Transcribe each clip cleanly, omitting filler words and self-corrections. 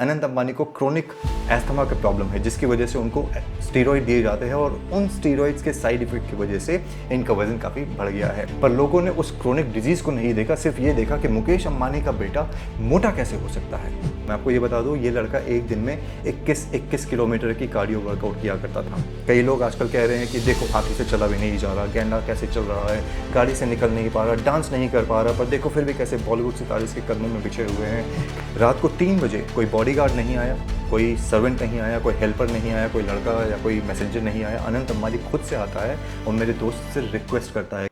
अनंत अंबानी को chronic asthma का problem है, जिसकी वजह से उनको स्टीरॉइड दिए जाते हैं और उन स्टीरॉइड्स के साइड इफेक्ट की वजह से इनका वजन काफ़ी बढ़ गया है। पर लोगों ने उस क्रोनिक डिजीज़ को नहीं देखा, सिर्फ ये देखा कि मुकेश अंबानी का बेटा मोटा कैसे हो सकता है। मैं आपको ये बता दूं, ये लड़का एक दिन में 21 किलोमीटर की कार्डियो वर्कआउट किया करता था। कई लोग आजकल कह रहे हैं कि देखो हाथी से चला भी नहीं जा रहा, गेंडा कैसे चल रहा है, गाड़ी से निकल नहीं पा रहा, डांस नहीं कर पा रहा, पर देखो फिर भी कैसे बॉलीवुड सितारे इसके कदमों में बिछे हुए हैं। रात को 3 बजे कोई बॉडीगार्ड नहीं आया, कोई सर्वेंट नहीं आया, कोई हेल्पर नहीं आया, कोई लड़का या कोई मैसेंजर नहीं आया। अनंत अंबानी खुद से आता है और मेरे दोस्त से रिक्वेस्ट करता है।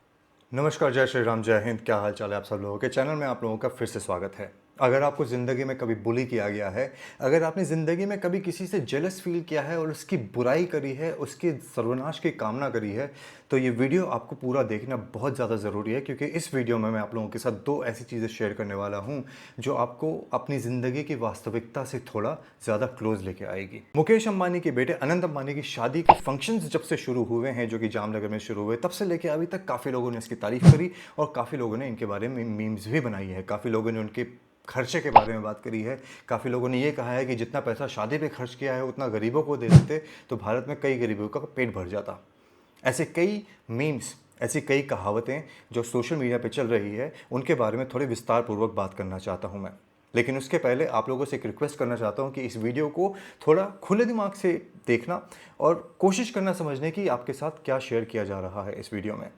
नमस्कार, जय श्री राम, जय हिंद। क्या हाल चाल है आप सब लोगों के। चैनल में आप लोगों का फिर से स्वागत है। अगर आपको ज़िंदगी में कभी बुली किया गया है, अगर आपने ज़िंदगी में कभी किसी से जेलस फील किया है और उसकी बुराई करी है, उसके सर्वनाश की कामना करी है, तो ये वीडियो आपको पूरा देखना बहुत ज़्यादा ज़रूरी है, क्योंकि इस वीडियो में मैं आप लोगों के साथ 2 ऐसी चीज़ें शेयर करने वाला हूँ जो आपको अपनी ज़िंदगी की वास्तविकता से थोड़ा ज़्यादा क्लोज लेके आएगी। मुकेश अंबानी के बेटे अनंत अंबानी की शादी के फंक्शंस जब से शुरू हुए हैं, जो कि जामनगर में शुरू हुए, तब से लेके अभी तक काफ़ी लोगों ने इसकी तारीफ़ करी और काफ़ी लोगों ने इनके बारे में मीम्स भी बनाई है। काफ़ी लोगों ने उनके खर्चे के बारे में बात करी है। काफ़ी लोगों ने ये कहा है कि जितना पैसा शादी पे खर्च किया है उतना गरीबों को दे देते तो भारत में कई गरीबों का पेट भर जाता। ऐसे कई मीम्स, ऐसी कई कहावतें जो सोशल मीडिया पे चल रही है, उनके बारे में थोड़े विस्तार पूर्वक बात करना चाहता हूँ मैं। लेकिन उसके पहले आप लोगों से एक रिक्वेस्ट करना चाहता हूँ कि इस वीडियो को थोड़ा खुले दिमाग से देखना और कोशिश करना समझने की आपके साथ क्या शेयर किया जा रहा है इस वीडियो में।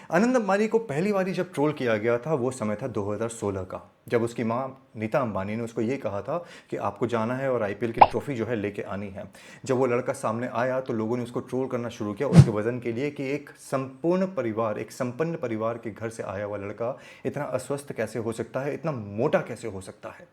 अनंत अंबानी को पहली बारी जब ट्रोल किया गया था, वो समय था 2016 का, जब उसकी माँ नीता अंबानी ने उसको ये कहा था कि आपको जाना है और आईपीएल की ट्रॉफी जो है लेके आनी है। जब वो लड़का सामने आया तो लोगों ने उसको ट्रोल करना शुरू किया उसके वजन के लिए कि एक संपूर्ण परिवार, एक संपन्न परिवार के घर से आया हुआ लड़का इतना अस्वस्थ कैसे हो सकता है, इतना मोटा कैसे हो सकता है।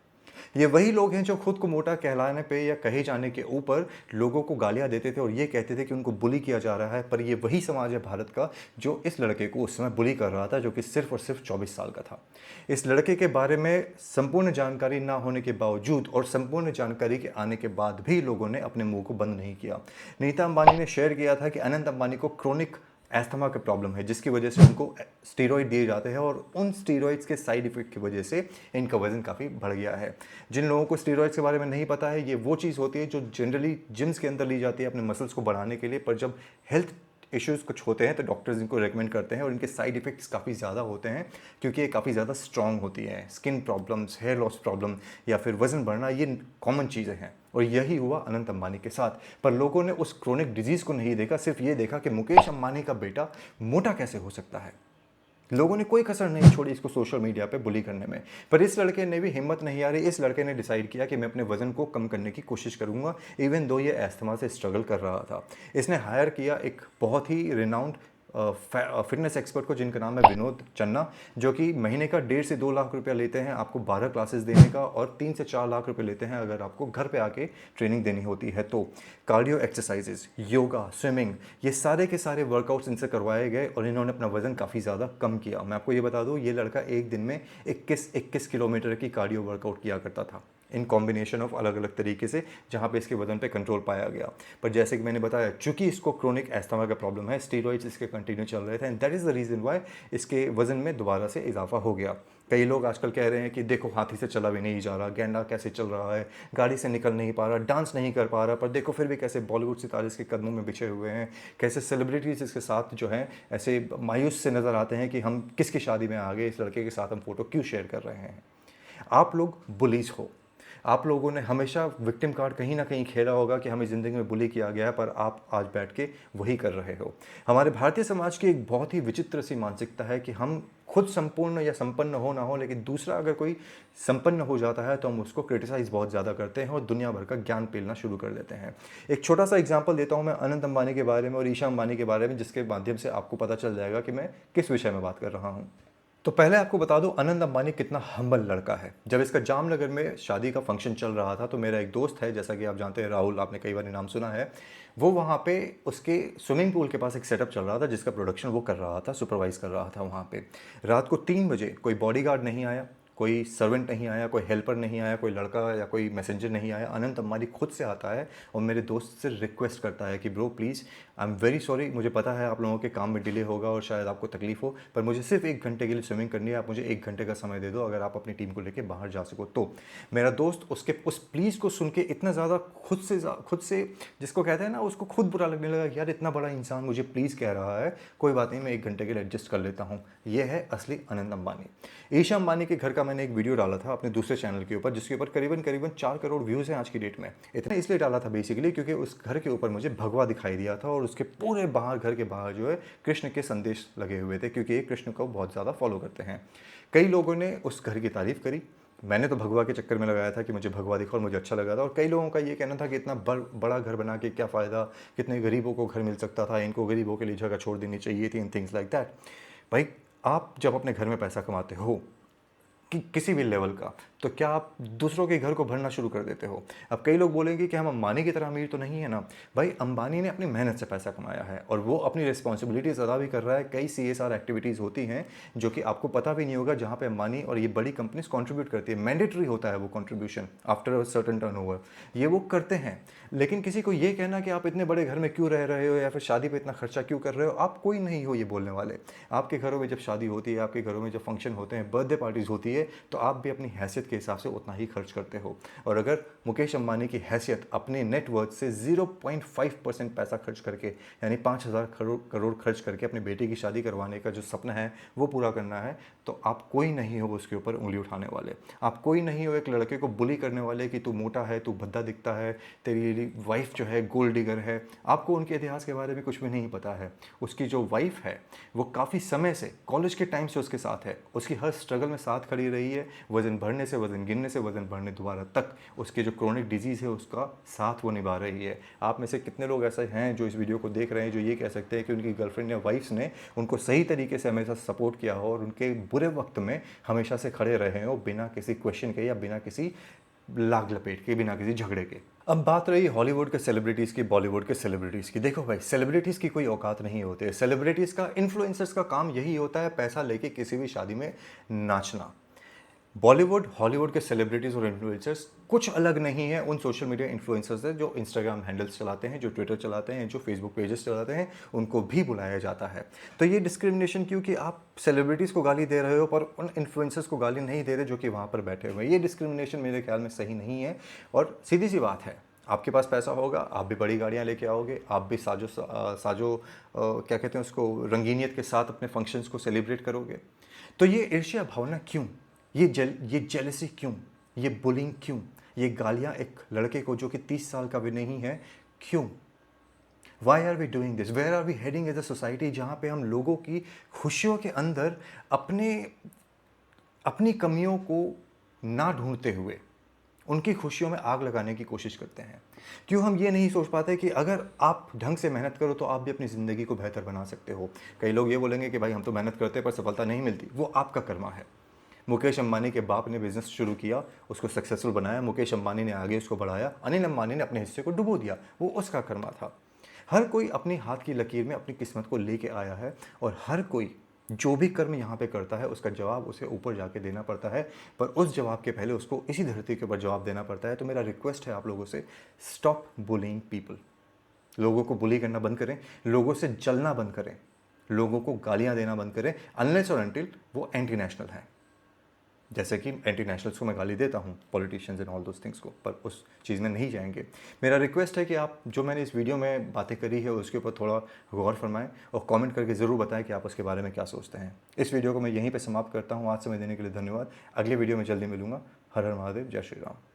ये वही लोग हैं जो खुद को मोटा कहलाने पे या कहे जाने के ऊपर लोगों को गालियां देते थे और ये कहते थे कि उनको बुली किया जा रहा है। पर ये वही समाज है भारत का जो इस लड़के को उस समय बुली कर रहा था, जो कि सिर्फ और सिर्फ 24 साल का था। इस लड़के के बारे में संपूर्ण जानकारी ना होने के बावजूद और संपूर्ण जानकारी के आने के बाद भी लोगों ने अपने मुंह को बंद नहीं किया। नीता अंबानी ने शेयर किया था कि अनंत अंबानी को क्रोनिक एस्थमा का प्रॉब्लम है, जिसकी वजह से उनको स्टीरॉइड दिए जाते हैं और उन स्टीरॉइड्स के साइड इफेक्ट की वजह से इनका वजन काफ़ी बढ़ गया है। जिन लोगों को स्टीरॉइड्स के बारे में नहीं पता है, ये वो चीज़ होती है जो जनरली जिम्स के अंदर ली जाती है अपने मसल्स को बढ़ाने के लिए, पर जब हेल्थ इश्यूज़ कुछ होते हैं तो डॉक्टर्स इनको रेकमेंड करते हैं और इनके साइड इफ़ेक्ट्स काफ़ी ज़्यादा होते हैं, क्योंकि ये काफ़ी ज़्यादा स्ट्रॉन्ग होती हैं। Skin problems, hair loss problem या फिर वज़न बढ़ना, ये कॉमन चीज़ें हैं और यही हुआ अनंत अंबानी के साथ। पर लोगों ने उस क्रोनिक डिजीज़ को नहीं देखा, सिर्फ ये देखा कि मुकेश अंबानी का बेटा मोटा कैसे हो सकता है। लोगों ने कोई कसर नहीं छोड़ी इसको सोशल मीडिया पे बुली करने में। पर इस लड़के ने भी हिम्मत नहीं हारी। इस लड़के ने डिसाइड किया कि मैं अपने वजन को कम करने की कोशिश करूंगा, इवन दो ये एस्थमा से स्ट्रगल कर रहा था। इसने हायर किया एक बहुत ही रिनाउंड फिटनेस एक्सपर्ट को, जिनका नाम है विनोद चन्ना, जो कि महीने का 1.5 से 2 लाख रुपया लेते हैं आपको 12 क्लासेस देने का, और 3 से 4 लाख रुपए लेते हैं अगर आपको घर पे आके ट्रेनिंग देनी होती है। तो कार्डियो एक्सरसाइजेज, योगा, स्विमिंग, ये सारे के सारे वर्कआउट्स इनसे करवाए गए और इन्होंने अपना वजन काफ़ी ज़्यादा कम किया। मैं आपको ये बता दूँ, ये लड़का एक दिन में 21 किलोमीटर की कार्डियो वर्कआउट किया करता था, इन कॉम्बिनेशन ऑफ अलग अलग तरीके से, जहाँ पे इसके वजन पे कंट्रोल पाया गया। पर जैसे कि मैंने बताया, चूंकि इसको क्रोनिक एस्थमा का प्रॉब्लम है, स्टीरॉइड्स इसके कंटिन्यू चल रहे थे, and that is the reason why इसके वजन में दोबारा से इजाफा हो गया। कई लोग आजकल कह रहे हैं कि देखो हाथी से चला भी नहीं जा रहा, गेंडा कैसे चल रहा है, गाड़ी से निकल नहीं पा रहा, डांस नहीं कर पा रहा, पर देखो फिर भी कैसे बॉलीवुड सितारे इसके कदमों में बिछे हुए हैं, कैसे सेलिब्रिटीज़ इसके साथ जो हैं ऐसे मायूस से नज़र आते हैं कि हम किसकी शादी में आ गए, इस लड़के के साथ हम फोटो क्यों शेयर कर रहे हैं। आप लोग बुलीज हो, आप लोगों ने हमेशा विक्टिम कार्ड कहीं ना कहीं खेला होगा कि हमें ज़िंदगी में बुली किया गया है, पर आप आज बैठ के वही कर रहे हो। हमारे भारतीय समाज की एक बहुत ही विचित्र सी मानसिकता है कि हम खुद संपूर्ण या संपन्न हो ना हो, लेकिन दूसरा अगर कोई संपन्न हो जाता है तो हम उसको क्रिटिसाइज़ बहुत ज़्यादा करते हैं और दुनिया भर का ज्ञान पेलना शुरू कर देते हैं। एक छोटा सा एग्जाम्पल देता हूँ मैं अनंत अंबानी के बारे में और ईशा अंबानी के बारे में, जिसके माध्यम से आपको पता चल जाएगा कि मैं किस विषय में बात कर रहा हूँ। तो पहले आपको बता दूं, अनंत अंबानी कितना हम्बल लड़का है। जब इसका जामनगर में शादी का फंक्शन चल रहा था तो मेरा एक दोस्त है, जैसा कि आप जानते हैं, राहुल, आपने कई बार नाम सुना है, वो वहाँ पे उसके स्विमिंग पूल के पास एक सेटअप चल रहा था जिसका प्रोडक्शन वो कर रहा था, सुपरवाइज कर रहा था वहाँ पे। रात को 3 बजे कोई बॉडीगार्ड नहीं आया, कोई सर्वेंट नहीं आया, कोई हेल्पर नहीं आया, कोई लड़का या कोई मैसेंजर नहीं आया। अनंत अंबानी खुद से आता है और मेरे दोस्त से रिक्वेस्ट करता है कि bro please, I am very sorry, मुझे पता है आप लोगों के काम में डिले होगा और शायद आपको तकलीफ हो, पर मुझे सिर्फ 1 घंटे के लिए स्विमिंग करनी है, आप मुझे 1 घंटे का समय दे दो, अगर आप अपनी टीम को लेकर बाहर जा सको तो। मेरा दोस्त उसके उस प्लीज़ को सुन के इतना ज़्यादा खुद से जिसको कहते हैं ना, उसको खुद बुरा लगने लगा कि यार इतना बड़ा इंसान मुझे प्लीज़ कह रहा है, कोई बात नहीं, मैं 1 घंटे के लिए एडजस्ट कर लेता हूँ। ये है असली अनंत अंबानी। ईशा अंबानी के घर का मैंने एक वीडियो डाला था अपने दूसरे चैनल के ऊपर, जिसके ऊपर करीबन 4 करोड़ व्यूज़ हैं आज की डेट में। इतना इसलिए डाला था बेसिकली क्योंकि उस घर के ऊपर मुझे भगवा दिखाई दिया था और उसके पूरे बाहर, घर के बाहर जो है कृष्ण के संदेश लगे हुए थे, क्योंकि ये कृष्ण को बहुत ज़्यादा फॉलो करते हैं। कई लोगों ने उस घर की तारीफ़ करी। मैंने तो भगवा के चक्कर में लगाया था कि मुझे भगवा दिखा और मुझे अच्छा लगा था, और कई लोगों का ये कहना था कि इतना बड़ा घर बना के क्या फ़ायदा, कितने गरीबों को घर मिल सकता था, इनको गरीबों के लिए जगह छोड़ देनी चाहिए थी, इन थिंग्स लाइक दैट। भाई, आप जब अपने घर में पैसा कमाते हो किसी भी लेवल का, तो क्या आप दूसरों के घर को भरना शुरू कर देते हो? अब कई लोग बोलेंगे कि हम अंबानी की तरह अमीर तो नहीं है ना। भाई, अंबानी ने अपनी मेहनत से पैसा कमाया है और वो अपनी रिस्पॉन्सिबिलिटीज़ अदा भी कर रहा है। कई CSR एक्टिविटीज़ होती हैं जो कि आपको पता भी नहीं होगा, जहाँ पे अंबानी और ये बड़ी कंपनीज कंट्रीब्यूट करती है। मैंडेटरी होता है वो contribution after a certain turnover, ये वो करते हैं। लेकिन किसी को ये कहना कि आप इतने बड़े घर में क्यों रह रहे हो या फिर शादी पे इतना खर्चा क्यों कर रहे हो, आप कोई नहीं हो ये बोलने वाले। आपके घरों में जब शादी होती है, आपके घरों में जब फंक्शन होते हैं, बर्थडे पार्टीज़ होती है, तो आप भी अपनी हैसियत के हिसाब से उतना ही खर्च करते हो। और अगर मुकेश अंबानी की हैसियत अपने नेटवर्थ से 0.5% पैसा खर्च करके, यानी 5,000 करोड़ खर्च करके अपने बेटे की शादी करवाने का जो सपना है वो पूरा करना है, तो आप कोई नहीं हो उसके ऊपर उंगली उठाने वाले। आप कोई नहीं हो एक लड़के को बुली करने वाले कि तू मोटा है, तू भद्दा दिखता है, तेरी वाइफ जो है गोल्ड डिगर है। आपको उनके इतिहास के बारे में कुछ भी नहीं पता है। उसकी जो वाइफ है वो काफ़ी समय से, कॉलेज के टाइम से उसके साथ है, उसकी हर स्ट्रगल में साथ खड़ी रही है। वज़न बढ़ने से, वज़न गिरने से, वज़न बढ़ने दोबारा तक उसके जो क्रोनिक डिजीज़ है उसका साथ वो निभा रही है। आप में से कितने लोग ऐसे हैं जो इस वीडियो को देख रहे हैं जो ये कह सकते हैं कि उनकी गर्लफ्रेंड या वाइफ्स ने उनको सही तरीके से हमेशा सपोर्ट किया हो और उनके बुरे वक्त में हमेशा से खड़े रहे हो, बिना किसी क्वेश्चन के या बिना किसी लाग लपेट के, बिना किसी झगड़े के। अब बात रही हॉलीवुड के सेलिब्रिटीज़ की, बॉलीवुड के सेलिब्रिटीज़ की। देखो भाई, सेलिब्रिटीज़ की कोई औकात नहीं होती है। सेलिब्रिटीज़ का, इन्फ्लुएंसर्स का काम यही होता है पैसा लेके किसी भी शादी में नाचना। बॉलीवुड, हॉलीवुड के सेलिब्रिटीज़ और इन्फ्लुएंसर्स कुछ अलग नहीं है उन सोशल मीडिया इन्फ्लुएंसर्स हैं जो इंस्टाग्राम हैंडल्स चलाते हैं, जो ट्विटर चलाते हैं, जो फेसबुक पेजेस चलाते हैं, उनको भी बुलाया जाता है। तो ये डिस्क्रिमिनेशन क्यों कि आप सेलिब्रिटीज़ को गाली दे रहे हो पर उन इन्फ्लुएंसर्स को गाली नहीं दे रहे जो कि वहाँ पर बैठे हुए हैं। ये डिस्क्रिमिनेशन मेरे ख्याल में सही नहीं है। और सीधी सी बात है, आपके पास पैसा होगा, आप भी बड़ी गाड़ियाँ लेके आओगे, आप भी क्या कहते हैं उसको, रंगीनियत के साथ अपने फंक्शंस को सेलिब्रेट करोगे। तो ये ईर्ष्या भावना क्यों, ये जेलसी क्यों, ये बुलिंग क्यों, ये गालियाँ एक लड़के को जो कि 30 साल का भी नहीं है क्यों? Why are we doing this? Where are we heading as a society, जहाँ पे हम लोगों की खुशियों के अंदर अपनी कमियों को ना ढूंढते हुए उनकी खुशियों में आग लगाने की कोशिश करते हैं। क्यों हम ये नहीं सोच पाते कि अगर आप ढंग से मेहनत करो तो आप भी अपनी ज़िंदगी को बेहतर बना सकते हो। कई लोग ये बोलेंगे कि भाई हम तो मेहनत करते हैं पर सफलता नहीं मिलती, वो आपका कर्मा है। मुकेश अंबानी के बाप ने बिजनेस शुरू किया, उसको सक्सेसफुल बनाया, मुकेश अंबानी ने आगे उसको बढ़ाया, अनिल अंबानी ने अपने हिस्से को डुबो दिया, वो उसका कर्मा था। हर कोई अपनी हाथ की लकीर में अपनी किस्मत को लेके आया है और हर कोई जो भी कर्म यहाँ पे करता है उसका जवाब उसे ऊपर जाके देना पड़ता है, पर उस जवाब के पहले उसको इसी धरती के ऊपर जवाब देना पड़ता है। तो मेरा रिक्वेस्ट है आप लोगों से, स्टॉप बुलिंग पीपल। लोगों को बुली करना बंद करें, लोगों से जलना बंद करें, लोगों को गालियाँ देना बंद करें, अनलेस और अनटिल वो एंटी नेशनल हैं। जैसे कि एंटी नेशनल्स को मैं गाली देता हूँ, politicians and all those things को, पर उस चीज़ में नहीं जाएंगे। मेरा रिक्वेस्ट है कि आप जो मैंने इस वीडियो में बातें करी है उसके ऊपर थोड़ा गौर फरमाएं और कमेंट करके ज़रूर बताएं कि आप उसके बारे में क्या सोचते हैं। इस वीडियो को मैं यहीं पे समाप्त करता हूँ। आज समय देने के लिए धन्यवाद। अगले वीडियो में जल्दी मिलूंगा। हर हर महादेव, जय श्री राम।